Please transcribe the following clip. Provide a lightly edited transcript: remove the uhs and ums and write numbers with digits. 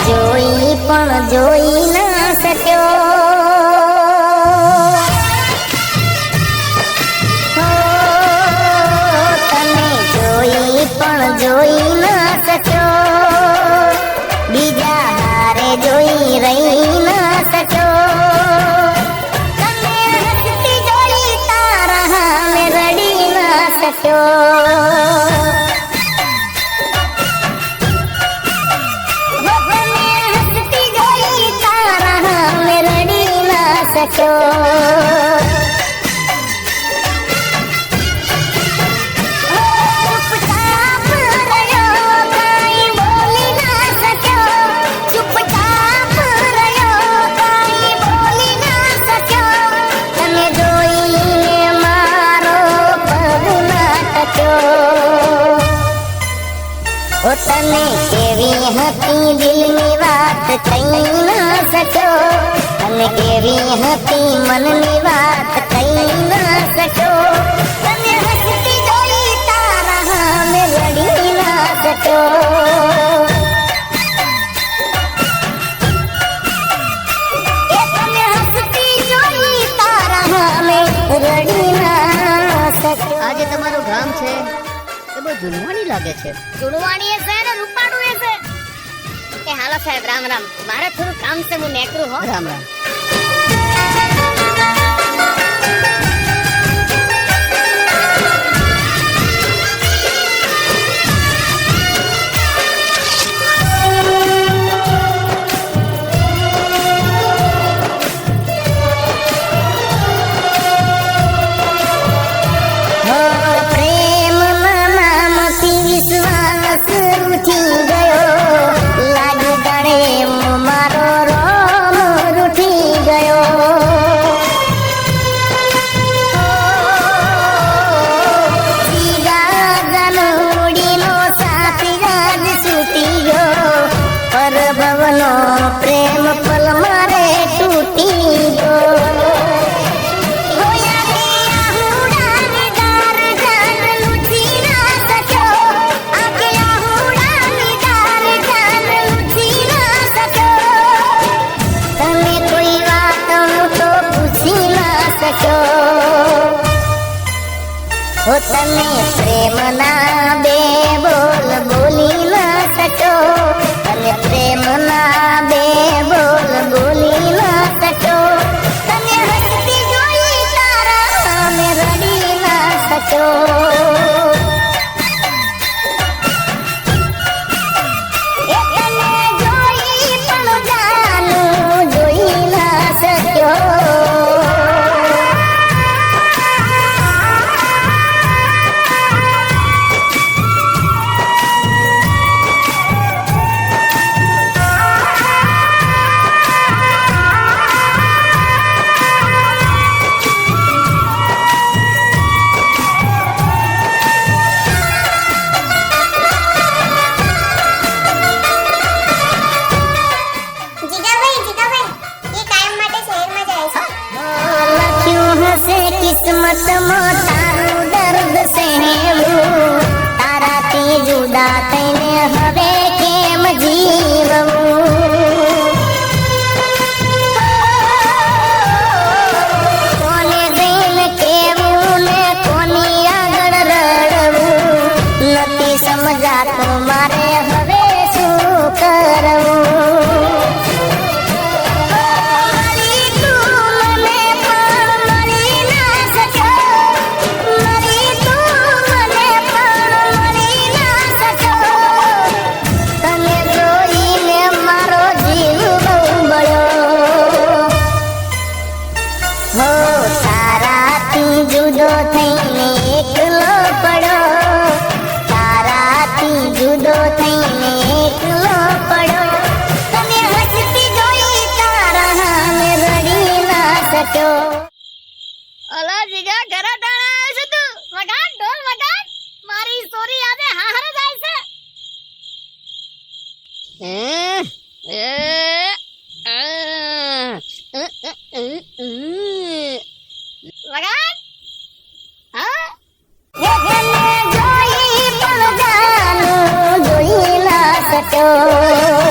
જોઈ પણ જોઈ ના શક્યો. તને જોઈ પણ જોઈ ના શક્યો. બીજા હારે જોઈ રહી ના શક્યો. તને હસતી જોઈ તારા હામે રડી ના શક્યો. ચૂપચાપ રહ્યો કાંઈ બોલી ના શક્યો. ચૂપચાપ રહ્યો કાંઈ બોલી ના શક્યો. તને જોઈને મારો પગ ના ટક્યો. ઓ તને કેવી હતી દિલની વાત કહી ના શક્યો. તને કેવી હતી મનની વાત કહી ના શક્યો. તને હસતી જોઈ તારા હામે રડી ના શક્યો. તને હસતી જોઈ તારા હામે રડી ના શક્યો. આજે તમારું ગામ છે એ બહુ જૂનવાણી લાગે છે. જુડવાણી એ છે ને રૂપાડું એ છે. એ હાલો સાહેબ રામ રામ, મારે થોડું કામ છે, હું નેકરું હો. રામ રામ. પ્રેમના નામથી વિશ્વાસ રૂઠી ગયો. લાગુ જાણે મારો રોમ રૂઠી ગયો. બીજા જનુડીનો સાથી આજ છૂટી ગયો. પરભવનો પ્રેમ પલ મારે તૂટી ગયો. તને પ્રેમના બે બોલ બોલી ના શક્યો. તને પ્રેમના બે બોલ બોલી ના શક્યો. તને હસતી જોઈ તારા સામે રડી ના શક્યો. તને જોઈ પણ જાનું જોઈ ના શક્યો. કિસ્મતમાં તારું દર્દ સહેવું. તારાથી જુદા થઈને હવે કેમ જીવવું. કોને જઈને કેવું ને કોની આગળ રડવું. નથી સમજાતું મારે હવે શું કરવું. જુદો થઈને એકલો પડો. તારાથી જુદો થઈને એકલો પડો. તને હસતી જોઈ તારા હામે રડી ના શક્યો. અલા જીગા ઘરા ટાણા આવે છે તું. વગાડ ઢોલ વગાડ, મારી સોરી આજે હાહરે જાય છે. વગાડ. હા જોઈ પણ જાનું જોઈ ના શક્યો.